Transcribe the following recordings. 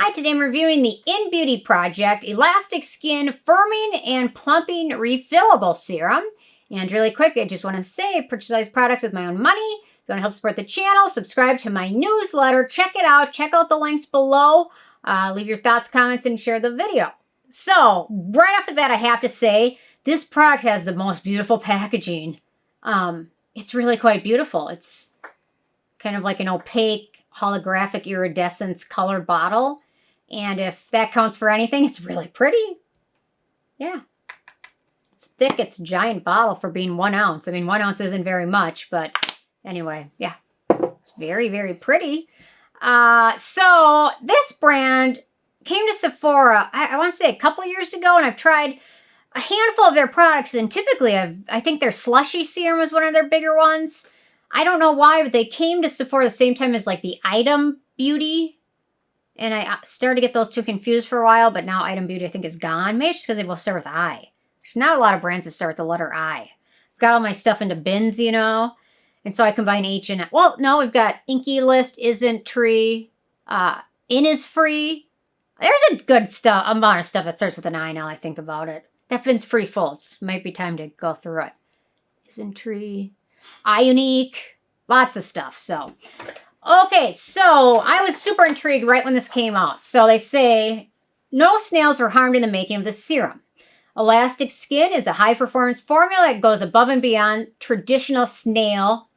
Hi, today I'm reviewing the iNNBEAUTY Project Elastic Skin Firming and Plumping Refillable Serum. And really quick, I just want to say, I purchase these products with my own money. If you want to help support the channel, subscribe to my newsletter, check it out, check out the links below, leave your thoughts, comments, and share the video. So, right off the bat, I have to say, this product has the most beautiful packaging. It's really quite beautiful. It's kind of like an opaque, holographic iridescence colored bottle. And if that counts for anything, it's really pretty. Yeah. It's thick. It's a giant bottle for being 1 ounce. I mean, 1 ounce isn't very much, but anyway, yeah. It's very, very pretty. So this brand came to Sephora, I want to say a couple years ago, and I've tried a handful of their products, and typically I think their slushy serum was one of their bigger ones. I don't know why, but they came to Sephora the same time as like the iNNBEAUTY. And I started to get those two confused for a while, but now iNNBEAUTY I think is gone. Maybe it's just because they both start with I. There's not a lot of brands that start with the letter I. I've got all my stuff into bins, you know. And so I combine H and I. Well, no, we've got Inky List, Isn't Tree, Innisfree. There's a good amount of stuff that starts with an I now I think about it. That bin's pretty full. It might be time to go through it. Isn't Tree. iUnique, lots of stuff. So, okay, so I was super intrigued right when this came out. So they say, no snails were harmed in the making of this serum. Elastic Skin is a high-performance formula that goes above and beyond traditional snail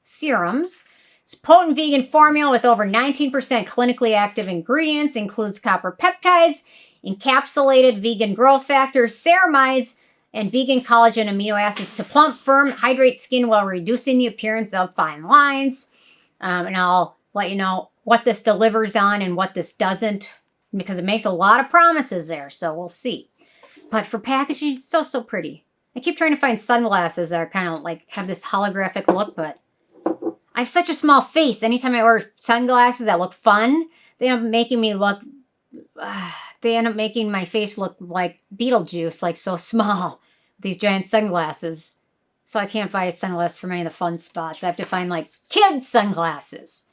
serums. It's a potent vegan formula with over 19% clinically active ingredients, includes copper peptides, encapsulated vegan growth factors, ceramides, and vegan collagen amino acids to plump, firm, hydrate skin while reducing the appearance of fine lines. And I'll let you know what this delivers on and what this doesn't, because it makes a lot of promises there, so we'll see. But for packaging, it's so, so pretty. I keep trying to find sunglasses that are kind of like, have this holographic look, but I have such a small face. Anytime I order sunglasses that look fun, they end up making me look... they end up making my face look like Beetlejuice, like so small, with these giant sunglasses. So I can't buy sunglasses from any of the fun spots. I have to find like kids sunglasses.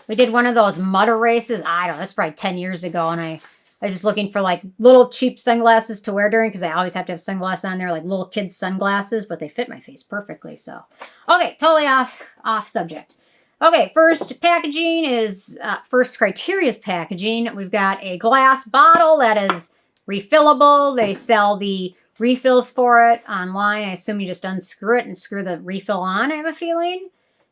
We did one of those mutter races. I don't know, that's probably 10 years ago. And I was just looking for like little cheap sunglasses to wear during, because I always have to have sunglasses on there, like little kids sunglasses, but they fit my face perfectly. So, okay, totally off subject. Okay, first packaging is, first criteria is packaging. We've got a glass bottle that is refillable. They sell the refills for it online. I assume you just unscrew it and screw the refill on, I have a feeling.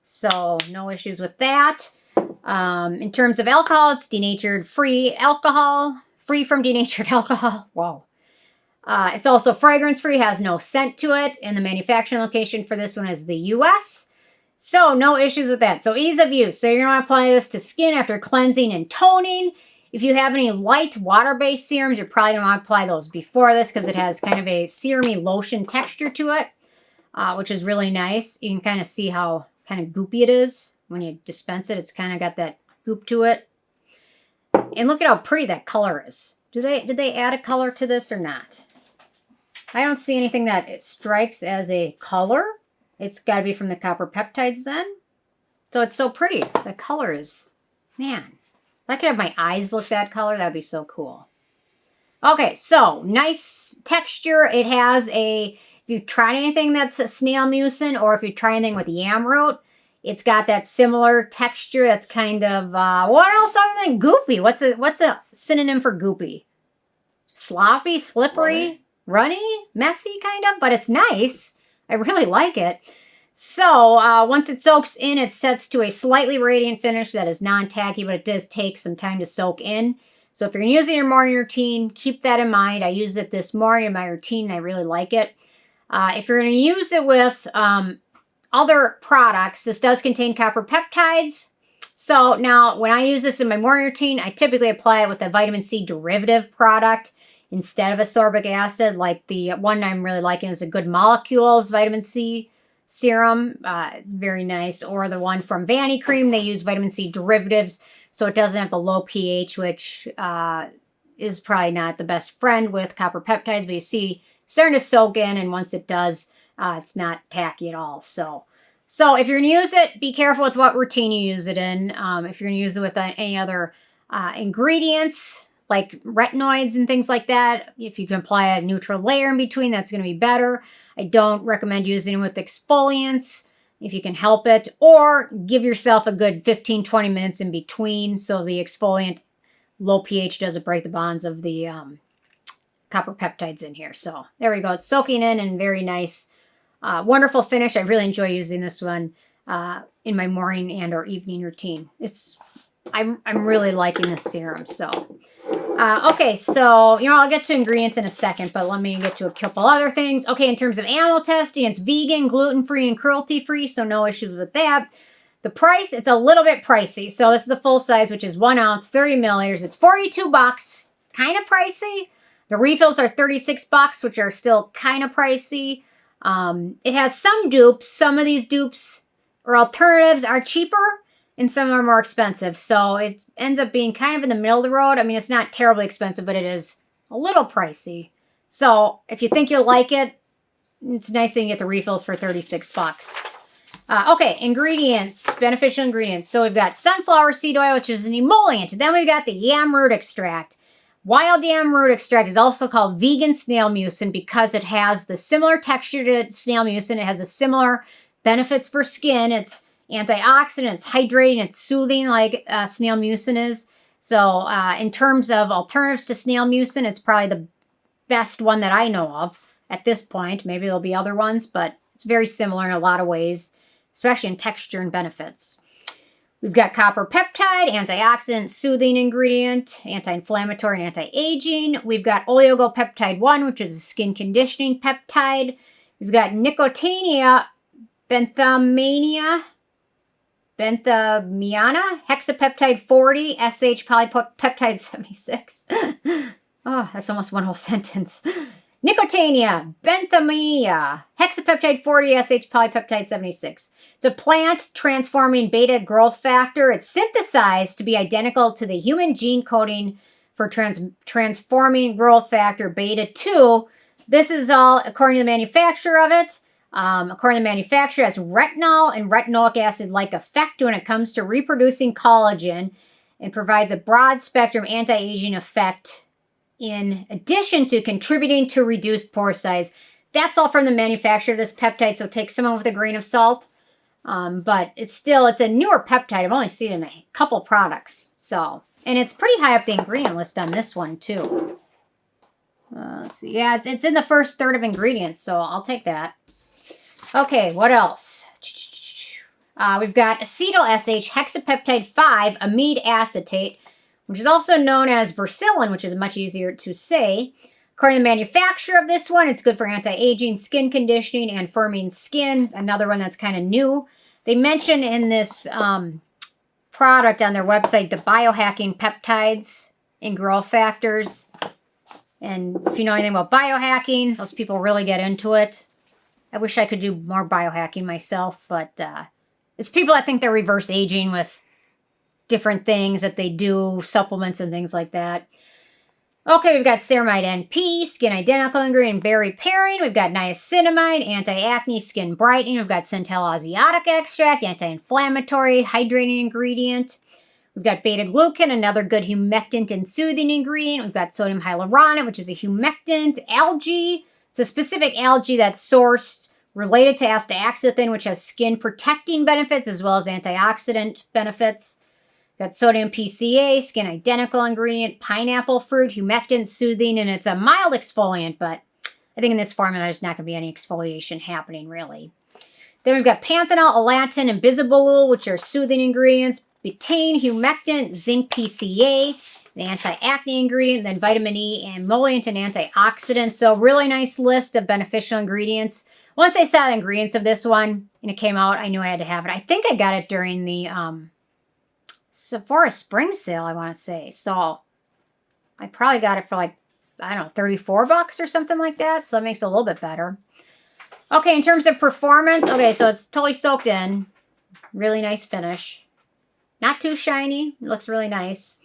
So, no issues with that. In terms of alcohol, it's denatured free alcohol. Free from denatured alcohol. Wow. It's also fragrance-free, has no scent to it. And the manufacturing location for this one is the U.S., so no issues with that. So ease of use. So you're going to apply this to skin after cleansing and toning. If you have any light water-based serums, you're probably going to want to apply those before this, because it has kind of a serumy lotion texture to it, which is really nice. You can kind of see how kind of goopy it is when you dispense it. It's kind of got that goop to it. And look at how pretty that color is. Did they add a color to this or not? I don't see anything that it strikes as a color. It's got to be from the copper peptides then. So it's so pretty. The color is, man. If I could have my eyes look that color, that'd be so cool. Okay, so nice texture. It has a, if you've tried anything that's a snail mucin, or if you try anything with yam root, it's got that similar texture. That's kind of, what else other than goopy? What's a synonym for goopy? Sloppy, slippery, runny, messy kind of, but it's nice. I really like it. So, once it soaks in, it sets to a slightly radiant finish that is non-tacky, but it does take some time to soak in. So if you're going to use it in your morning routine, keep that in mind. I used it this morning in my routine, and I really like it. If you're going to use it with other products, this does contain copper peptides. So now, when I use this in my morning routine, I typically apply it with a vitamin C derivative product instead of ascorbic acid. Like the one I'm really liking is a Good Molecules vitamin C serum. Very nice. Or the one from Vanny Cream. They use vitamin C derivatives, so it doesn't have the low pH, which is probably not the best friend with copper peptides. But you see, it's starting to soak in, and once it does, it's not tacky at all. So if you're going to use it, be careful with what routine you use it in. If you're going to use it with any other ingredients like retinoids and things like that. If you can apply a neutral layer in between, that's going to be better. I don't recommend using it with exfoliants if you can help it, or give yourself a good 15-20 minutes in between so the exfoliant low pH doesn't break the bonds of the copper peptides in here. So there we go. It's soaking in and very nice. Wonderful finish. I really enjoy using this one in my morning and or evening routine. I'm really liking this serum. So okay, so I'll get to ingredients in a second, but let me get to a couple other things. Okay, in terms of animal testing, it's vegan, gluten-free, and cruelty-free, so no issues with that. The price, it's a little bit pricey. So this is the full size, which is 1 ounce, 30 milliliters. It's $42, kind of pricey. The refills are $36, which are still kind of pricey. It has some dupes. Some of these dupes or alternatives are cheaper, and some are more expensive. So it ends up being kind of in the middle of the road. I mean, it's not terribly expensive, but it is a little pricey. So if you think you'll like it, it's nice that you can get the refills for $36. Okay, ingredients, beneficial ingredients. So we've got sunflower seed oil, which is an emollient. Then we've got the yam root extract. Wild yam root extract is also called vegan snail mucin because it has the similar texture to snail mucin. It has a similar benefits for skin. It's antioxidant, it's hydrating, it's soothing like snail mucin is. So in terms of alternatives to snail mucin, it's probably the best one that I know of at this point. Maybe there'll be other ones, but it's very similar in a lot of ways, especially in texture and benefits. We've got copper peptide, antioxidant, soothing ingredient, anti-inflammatory and anti-aging. We've got oligopeptide 1, which is a skin conditioning peptide. We've got Nicotiana, Benthamiana, hexapeptide 40, SH polypeptide 76. Oh, that's almost one whole sentence. Nicotiana, Benthamiana, hexapeptide 40, SH polypeptide 76. It's a plant-transforming beta growth factor. It's synthesized to be identical to the human gene coding for transforming growth factor beta-2. This is all according to the manufacturer of it. According to the manufacturer, it has retinol and retinoic acid-like effect when it comes to reproducing collagen and provides a broad-spectrum anti-aging effect in addition to contributing to reduced pore size. That's all from the manufacturer of this peptide, so take some with a grain of salt. But it's a newer peptide. I've only seen it in a couple products. So, and it's pretty high up the ingredient list on this one too. Let's see. Yeah, it's in the first third of ingredients, so I'll take that. Okay, what else? We've got acetyl SH hexapeptide 5 amide acetate, which is also known as Versilin, which is much easier to say. According to the manufacturer of this one, it's good for anti-aging, skin conditioning, and firming skin. Another one that's kind of new. They mention in this product on their website the biohacking peptides and growth factors. And if you know anything about biohacking, those people really get into it. I wish I could do more biohacking myself, but it's people that think they're reverse aging with different things that they do, supplements and things like that. Okay, we've got Ceramide NP, skin identical ingredient, berry pairing. We've got niacinamide, anti-acne, skin brightening. We've got Centella Asiatica extract, anti-inflammatory, hydrating ingredient. We've got Beta-Glucan, another good humectant and soothing ingredient. We've got sodium hyaluronate, which is a humectant. Algae, it's a specific algae that's sourced related to astaxanthin, which has skin protecting benefits as well as antioxidant benefits. Got sodium PCA, skin identical ingredient, pineapple fruit, humectant, soothing, and it's a mild exfoliant, but I think in this formula there's not going to be any exfoliation happening, really. Then we've got panthenol, elantin, and bisabolol, which are soothing ingredients, betaine, humectant, zinc PCA, the anti-acne ingredient, then vitamin E, and emollient and antioxidant. So really nice list of beneficial ingredients. Once I saw the ingredients of this one and it came out, I knew I had to have it. I think I got it during the Sephora spring sale, I want to say. So I probably got it for like, I don't know, $34 or something like that. So it makes it a little bit better. Okay, in terms of performance, okay, so it's totally soaked in. Really nice finish. Not too shiny. It looks really nice.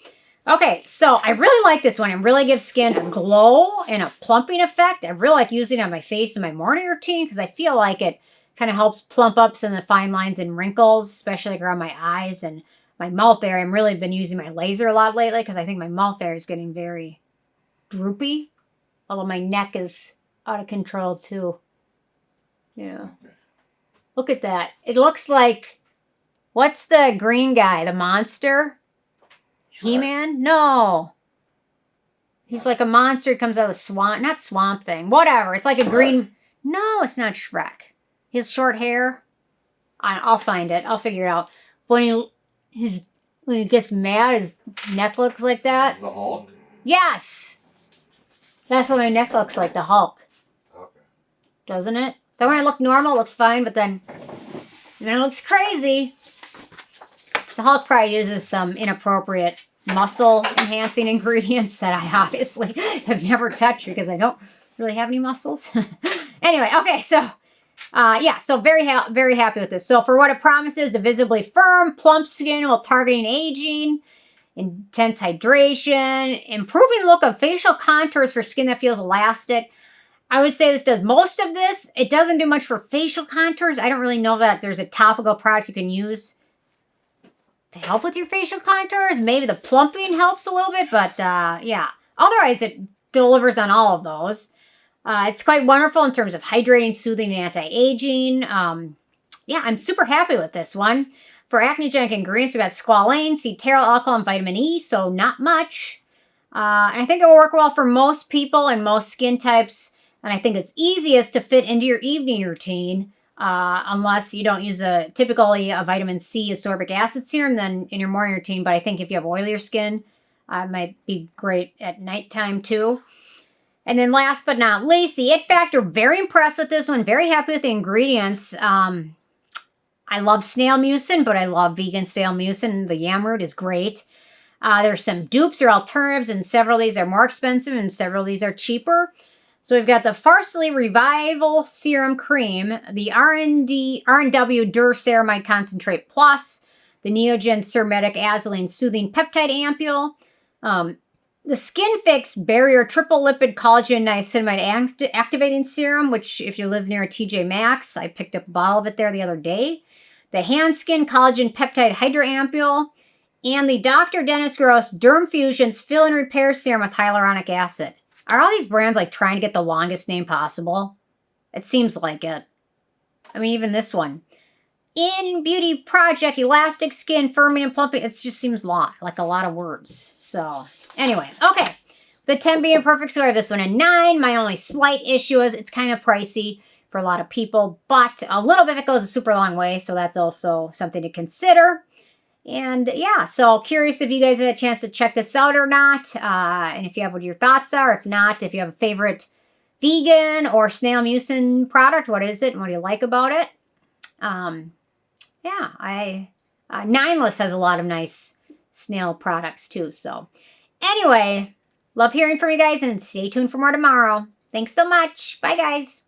Okay, so I really like this one. It really gives skin a glow and a plumping effect. I really like using it on my face in my morning routine because I feel like it kind of helps plump up some of the fine lines and wrinkles, especially like around my eyes and my mouth area. I've really been using my laser a lot lately because I think my mouth area is getting very droopy. Although my neck is out of control too. Yeah. Look at that. It looks like, what's the green guy? The monster? He-Man? No. He's like a monster. He comes out of the swamp. Not Swamp Thing. Whatever. It's like a green... No, it's not Shrek. He has short hair. I'll find it. I'll figure it out. When he gets mad, his neck looks like that. The Hulk? Yes! That's what my neck looks like, the Hulk. Okay. Doesn't it? So when I look normal, it looks fine, but then it looks crazy. The Hulk probably uses some inappropriate muscle-enhancing ingredients that I obviously have never touched because I don't really have any muscles. Anyway, okay, so, yeah, so very happy with this. So for what it promises, the visibly firm, plump skin while targeting aging, intense hydration, improving the look of facial contours for skin that feels elastic. I would say this does most of this. It doesn't do much for facial contours. I don't really know that there's a topical product you can use to help with your facial contours. Maybe the plumping helps a little bit, but yeah. Otherwise, it delivers on all of those. It's quite wonderful in terms of hydrating, soothing, and anti-aging. Yeah, I'm super happy with this one. For acnegenic ingredients, we've got squalane, cetearyl alcohol, and vitamin E, so not much. And I think it will work well for most people and most skin types. And I think it's easiest to fit into your evening routine, unless you don't use typically a vitamin C ascorbic acid serum, then in your morning routine. But I think if you have oilier skin, it might be great at nighttime too. And then last but not least, the It Factor. Very impressed with this one. Very happy with the ingredients. I love snail mucin, but I love vegan snail mucin. The yam root is great. There's some dupes or alternatives, and several of these are more expensive, and several of these are cheaper. So we've got the Farsley Revival Serum Cream, the R&W Dur Ceramide Concentrate Plus, the Neogen Cermedic Azoline Soothing Peptide Ampule, the Skin Fix Barrier Triple Lipid Collagen Niacinamide Activating Serum, which if you live near a TJ Maxx, I picked up a bottle of it there the other day, the Hand Skin Collagen Peptide Hydra Ampule, and the Dr. Dennis Gross Derm Fusions Fill and Repair Serum with Hyaluronic Acid. Are all these brands like trying to get the longest name possible? It seems like it. I mean, even this one. iNNBEAUTY Project, Elastic Skin, Firming and Plumping. It just seems like a lot of words. So, anyway, okay. The 10 being a perfect score, this one a 9. My only slight issue is it's kind of pricey for a lot of people, but a little bit of it goes a super long way, so that's also something to consider. And yeah, so curious if you guys had a chance to check this out or not. And if you have what your thoughts are. If not, if you have a favorite vegan or snail mucin product, what is it and what do you like about it? Yeah, Nineless has a lot of nice snail products too. So anyway, love hearing from you guys and stay tuned for more tomorrow. Thanks so much. Bye guys.